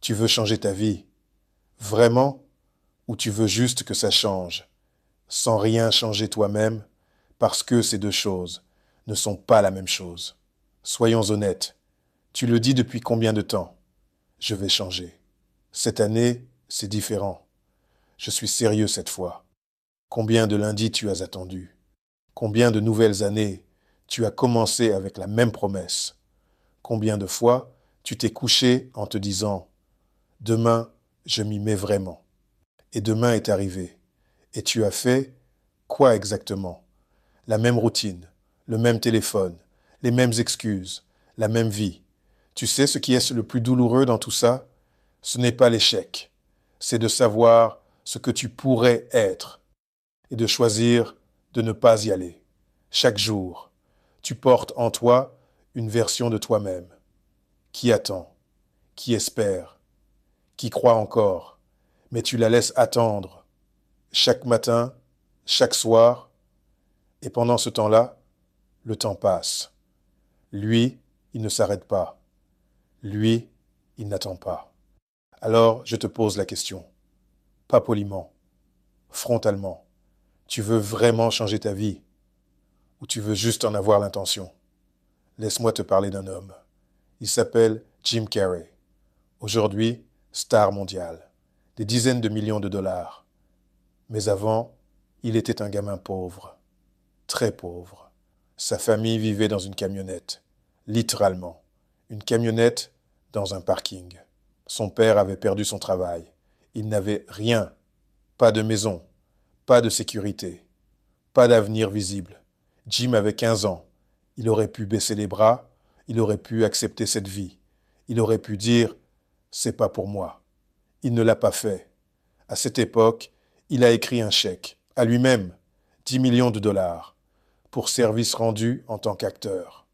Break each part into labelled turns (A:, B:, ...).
A: Tu veux changer ta vie, vraiment, ou tu veux juste que ça change, sans rien changer toi-même, parce que ces deux choses ne sont pas la même chose. Soyons honnêtes, tu le dis depuis combien de temps? Je vais changer. Cette année, c'est différent. Je suis sérieux cette fois. Combien de lundis tu as attendu? Combien de nouvelles années tu as commencé avec la même promesse? Combien de fois tu t'es couché en te disant « Demain, je m'y mets vraiment ». Et demain est arrivé. Et tu as fait quoi exactement? La même routine, le même téléphone, les mêmes excuses, la même vie. Tu sais ce qui est le plus douloureux dans tout ça? Ce n'est pas l'échec. C'est de savoir ce que tu pourrais être et de choisir de ne pas y aller. Chaque jour, tu portes en toi une version de toi-même qui attend, qui espère, qui croit encore, mais tu la laisses attendre chaque matin, chaque soir, et pendant ce temps-là, le temps passe. Lui, il ne s'arrête pas. Lui, il n'attend pas. Alors, je te pose la question, pas poliment, frontalement. Tu veux vraiment changer ta vie ou tu veux juste en avoir l'intention? Laisse-moi te parler d'un homme. Il s'appelle Jim Carrey. Aujourd'hui, star mondiale. Des dizaines de millions de dollars. Mais avant, il était un gamin pauvre. Très pauvre. Sa famille vivait dans une camionnette. Littéralement. Une camionnette dans un parking. Son père avait perdu son travail. Il n'avait rien. Pas de maison. Pas de sécurité. Pas d'avenir visible. Jim avait 15 ans. Il aurait pu baisser les bras. Il aurait pu accepter cette vie. Il aurait pu dire « c'est pas pour moi ». Il ne l'a pas fait. À cette époque, il a écrit un chèque, à lui-même, 10 millions de dollars, pour service rendu en tant qu'acteur.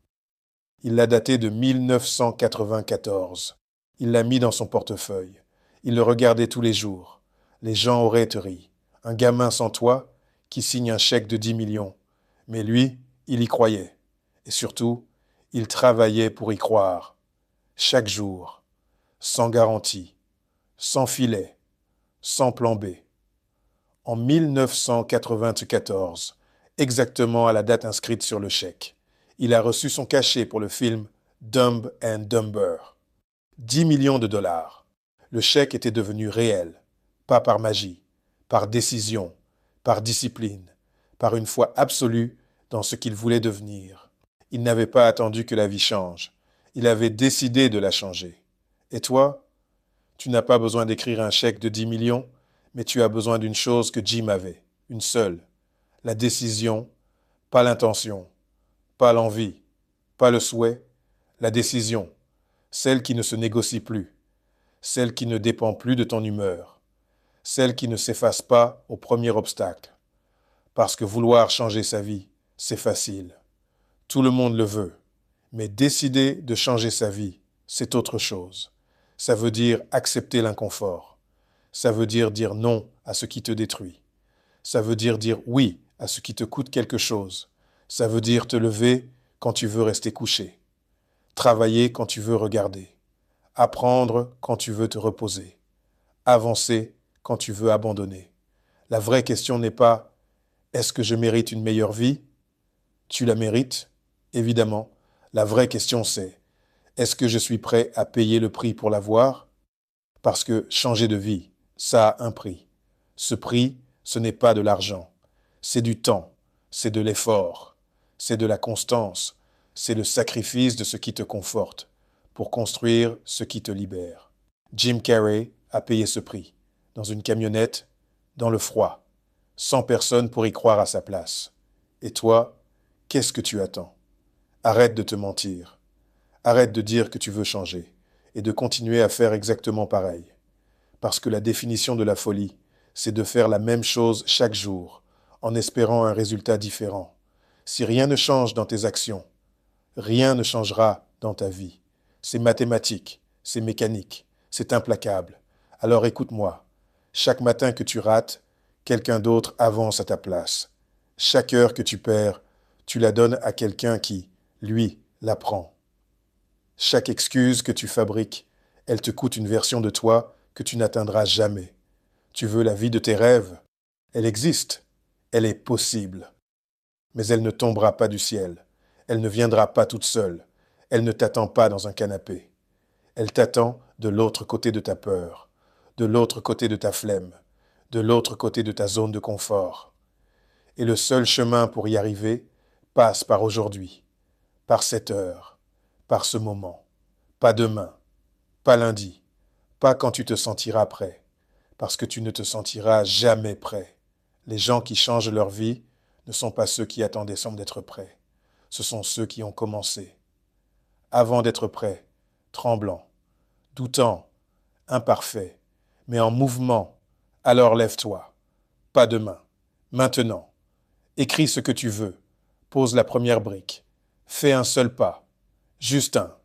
A: Il l'a daté de 1994. Il l'a mis dans son portefeuille. Il le regardait tous les jours. Les gens auraient ri. Un gamin sans toit qui signe un chèque de 10 millions. Mais lui, il y croyait. Et surtout, il travaillait pour y croire. Chaque jour, sans garantie, sans filet, sans plan B. En 1994, exactement à la date inscrite sur le chèque, il a reçu son cachet pour le film Dumb and Dumber. 10 millions de dollars. Le chèque était devenu réel, pas par magie, par décision, par discipline, par une foi absolue dans ce qu'il voulait devenir. Il n'avait pas attendu que la vie change. Il avait décidé de la changer. Et toi, tu n'as pas besoin d'écrire un chèque de 10 millions, mais tu as besoin d'une chose que Jim avait, une seule. La décision, pas l'intention, pas l'envie, pas le souhait, la décision, celle qui ne se négocie plus, celle qui ne dépend plus de ton humeur, celle qui ne s'efface pas au premier obstacle. Parce que vouloir changer sa vie, c'est facile. Tout le monde le veut. Mais décider de changer sa vie, c'est autre chose. Ça veut dire accepter l'inconfort. Ça veut dire non à ce qui te détruit. Ça veut dire oui à ce qui te coûte quelque chose. Ça veut dire te lever quand tu veux rester couché. Travailler quand tu veux regarder. Apprendre quand tu veux te reposer. Avancer quand tu veux abandonner. La vraie question n'est pas « Est-ce que je mérite une meilleure vie ?» Tu la mérites, évidemment. La vraie question c'est « Est-ce que je suis prêt à payer le prix pour l'avoir ?» Parce que changer de vie, ça a un prix. Ce prix, ce n'est pas de l'argent. C'est du temps, c'est de l'effort, c'est de la constance, c'est le sacrifice de ce qui te conforte pour construire ce qui te libère. Jim Carrey a payé ce prix, dans une camionnette, dans le froid, sans personne pour y croire à sa place. Et toi, qu'est-ce que tu attends? Arrête de te mentir. Arrête de dire que tu veux changer et de continuer à faire exactement pareil. Parce que la définition de la folie, c'est de faire la même chose chaque jour, en espérant un résultat différent. Si rien ne change dans tes actions, rien ne changera dans ta vie. C'est mathématique, c'est mécanique, c'est implacable. Alors écoute-moi, chaque matin que tu rates, quelqu'un d'autre avance à ta place. Chaque heure que tu perds, tu la donnes à quelqu'un qui, lui, la prend. Chaque excuse que tu fabriques, Elle te coûte une version de toi que tu n'atteindras jamais. Tu veux la vie de tes rêves? Elle existe. Elle est possible. Mais elle ne tombera pas du ciel. Elle ne viendra pas toute seule. Elle ne t'attend pas dans un canapé. Elle t'attend de l'autre côté de ta peur, de l'autre côté de ta flemme, de l'autre côté de ta zone de confort. Et le seul chemin pour y arriver passe par aujourd'hui, par cette heure, par ce moment. Pas demain, pas lundi, pas quand tu te sentiras prêt, parce que tu ne te sentiras jamais prêt. Les gens qui changent leur vie ne sont pas ceux qui attendent décembre d'être prêts. Ce sont ceux qui ont commencé. Avant d'être prêts, tremblant, doutant, imparfait, mais en mouvement, alors lève-toi. Pas demain, maintenant. Écris ce que tu veux. Pose la première brique. Fais un seul pas. Juste un.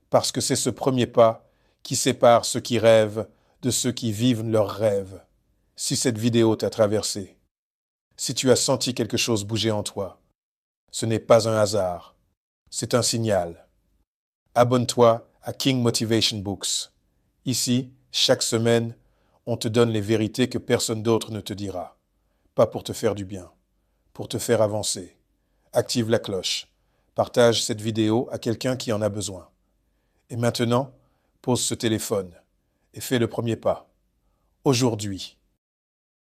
A: Parce que c'est ce premier pas qui sépare ceux qui rêvent de ceux qui vivent leurs rêves. Si cette vidéo t'a traversé, si tu as senti quelque chose bouger en toi, ce n'est pas un hasard, c'est un signal. Abonne-toi à King Motivation Books. Ici, chaque semaine, on te donne les vérités que personne d'autre ne te dira. Pas pour te faire du bien, pour te faire avancer. Active la cloche. Partage cette vidéo à quelqu'un qui en a besoin. Et maintenant, pose ce téléphone et fais le premier pas. Aujourd'hui.